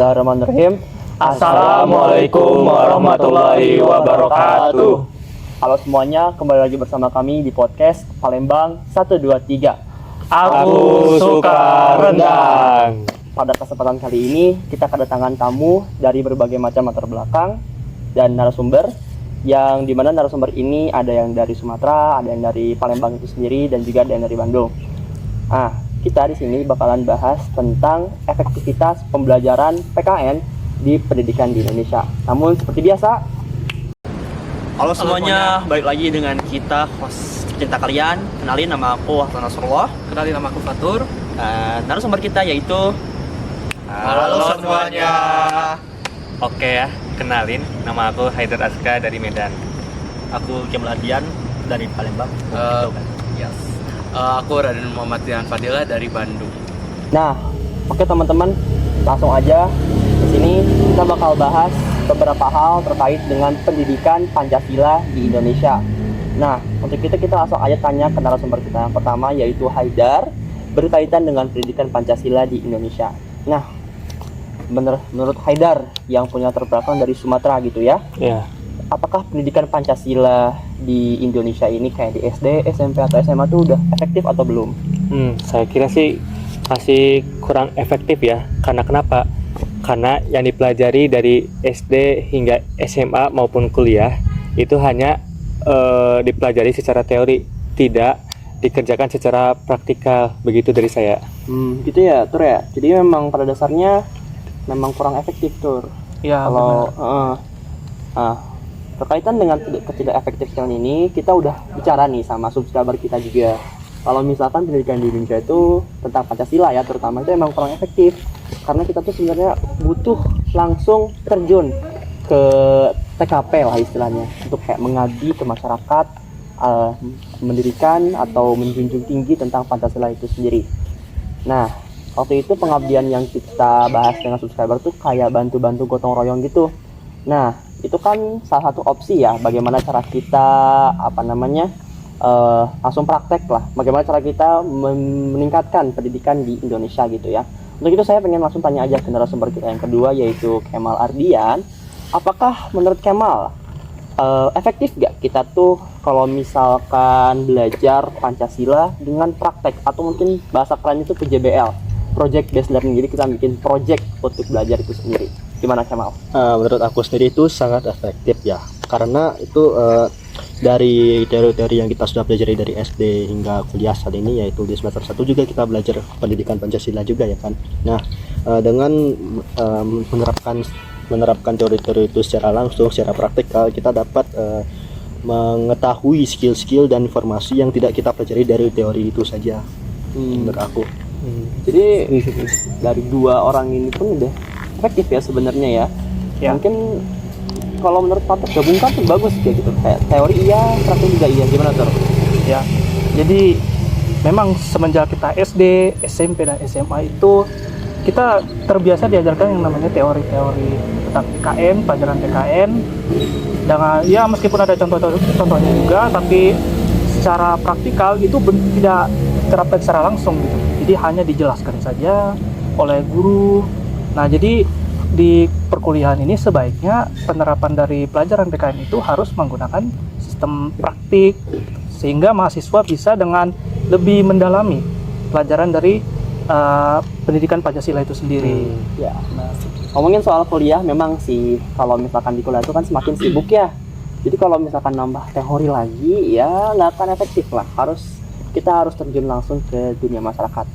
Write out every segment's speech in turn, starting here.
Bismillahirrahmanirrahim. Assalamualaikum warahmatullahi wabarakatuh. Halo semuanya, kembali lagi bersama kami di podcast Palembang 123. Aku suka rendang. Pada kesempatan kali ini kita kedatangan tamu dari berbagai macam latar belakang dan narasumber, yang dimana narasumber ini ada yang dari Sumatera, ada yang dari Palembang itu sendiri, dan juga ada yang dari Bandung. Kita di sini bakalan bahas tentang efektivitas pembelajaran PKN di pendidikan di Indonesia. Namun seperti biasa, halo semuanya, balik lagi dengan kita host cinta kalian. Kenalin, nama aku Hasan Nasrullah. Kenalin, nama aku Fatur. Narasumber kita yaitu Halo semuanya. Oke ya, kenalin, nama aku Haidar Aska dari Medan. aku Kemal Adian dari Palembang. Yes. Aku Raden Muhammad Dian Fadila dari Bandung. Nah, oke teman-teman, langsung aja di sini kita bakal bahas beberapa hal terkait dengan pendidikan Pancasila di Indonesia. Nah, untuk kita langsung aja tanya ke narasumber kita yang pertama, yaitu Haidar, berkaitan dengan pendidikan Pancasila di Indonesia. Nah, menurut Haidar yang punya latar belakang dari Sumatera gitu ya, apakah pendidikan Pancasila di Indonesia ini kayak di SD, SMP, atau SMA tuh udah efektif atau belum? Saya kira sih masih kurang efektif ya. Karena kenapa? Karena yang dipelajari dari SD hingga SMA maupun kuliah itu hanya dipelajari secara teori, tidak dikerjakan secara praktikal. Begitu dari saya. Gitu ya, Tur ya. Jadi memang pada dasarnya memang kurang efektif, Tur. Ya, Kalau berkaitan dengan ketidakefektifan ini, kita udah bicara nih sama subscriber kita juga. Kalau misalkan pendidikan di Indonesia itu tentang Pancasila ya, terutama itu emang kurang efektif. Karena kita tuh sebenarnya butuh langsung terjun ke TKP lah istilahnya, untuk kayak mengabdi ke masyarakat, mendirikan atau menjunjung tinggi tentang Pancasila itu sendiri. Nah, waktu itu pengabdian yang kita bahas dengan subscriber tuh kayak bantu-bantu gotong royong gitu. Nah, itu kan salah satu opsi ya, bagaimana cara kita langsung praktek lah, bagaimana cara kita meningkatkan pendidikan di Indonesia gitu ya. Untuk itu saya pengen langsung tanya aja ke narasumber kita yang kedua, yaitu Kemal Ardian. Apakah menurut Kemal efektif gak kita tuh kalau misalkan belajar Pancasila dengan praktek, atau mungkin bahasa keren itu PJBL, Project Based Learning, jadi kita bikin project untuk belajar itu sendiri. Gimana Kemal? Menurut aku sendiri itu sangat efektif ya, karena itu dari teori-teori yang kita sudah pelajari dari SD hingga kuliah saat ini, yaitu di semester 1 juga kita belajar pendidikan Pancasila juga ya kan. Nah, dengan menerapkan teori-teori itu secara langsung, secara praktikal, kita dapat mengetahui skill-skill dan informasi yang tidak kita pelajari dari teori itu saja. Menurut aku. Jadi dari dua orang ini pun udah efektif ya sebenarnya ya. Mungkin kalau menurut Patrick gabungkan tuh bagus kayak gitu, kayak teori iya, praktik juga iya. Gimana Tur? Ya. Jadi memang semenjak kita SD, SMP dan SMA itu kita terbiasa diajarkan yang namanya teori-teori tentang PKN, pelajaran PKN. Dengan ya meskipun ada contohnya juga, tapi secara praktikal itu tidak terapkan secara langsung gitu. Jadi hanya dijelaskan saja oleh guru. Nah, jadi di perkuliahan ini sebaiknya penerapan dari pelajaran PKN itu harus menggunakan sistem praktik, sehingga mahasiswa bisa dengan lebih mendalami pelajaran dari pendidikan Pancasila itu sendiri. Ya, nah, ngomongin soal kuliah, memang sih kalau misalkan di kuliah itu kan semakin sibuk ya. Jadi kalau misalkan nambah teori lagi ya nggak akan efektif lah. Kita harus terjun langsung ke dunia masyarakat.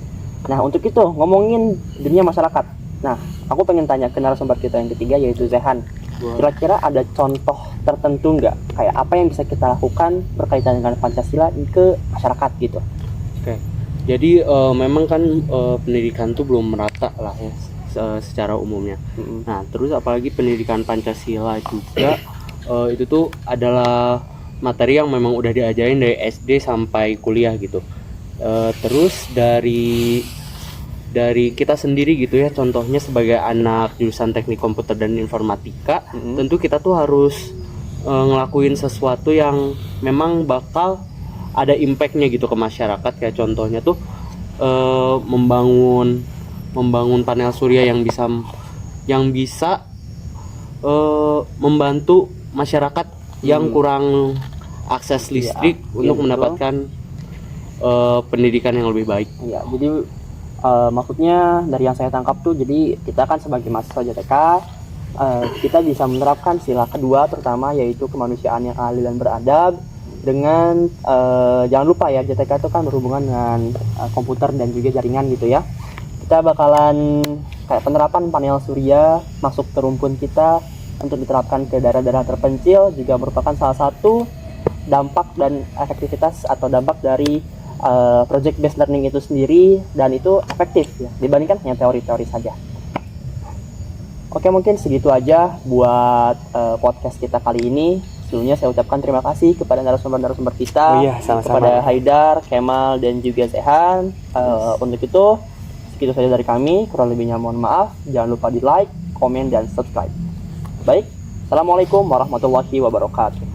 Nah, untuk itu ngomongin dunia masyarakat, nah aku pengen tanya ke narasumber kita yang ketiga, yaitu Zehan. Kira-kira ada contoh tertentu nggak, kayak apa yang bisa kita lakukan berkaitan dengan Pancasila ke masyarakat gitu? Oke. Jadi memang kan pendidikan tuh belum merata lah ya secara umumnya. Nah, terus apalagi pendidikan Pancasila juga itu tuh adalah materi yang memang udah diajarin dari SD sampai kuliah gitu. Terus dari kita sendiri gitu ya, contohnya sebagai anak jurusan teknik komputer dan informatika, tentu kita tuh harus ngelakuin sesuatu yang memang bakal ada impactnya gitu ke masyarakat. Kayak contohnya tuh membangun panel surya yang bisa yang bisa membantu masyarakat yang kurang akses listrik untuk betul. mendapatkan pendidikan yang lebih baik. Iya, jadi maksudnya dari yang saya tangkap tuh, jadi kita kan sebagai mahasiswa JTK kita bisa menerapkan sila kedua terutama yaitu kemanusiaan yang adil dan beradab dengan jangan lupa ya, JTK itu kan berhubungan dengan komputer dan juga jaringan gitu ya. Kita bakalan kayak penerapan panel surya masuk ke rumpun kita untuk diterapkan ke daerah-daerah terpencil juga merupakan salah satu dampak dan efektivitas atau dampak dari project based learning itu sendiri, dan itu efektif ya dibandingkan hanya teori-teori saja. Oke, mungkin segitu aja buat podcast kita kali ini. Sebelumnya saya ucapkan terima kasih kepada narasumber-narasumber kita, Oh iya, sama-sama. kepada Haidar, Kemal, dan juga Zehan. Untuk itu segitu saja dari kami, kurang lebihnya mohon maaf. Jangan lupa di like, komen, dan subscribe. Baik, Assalamualaikum warahmatullahi wabarakatuh.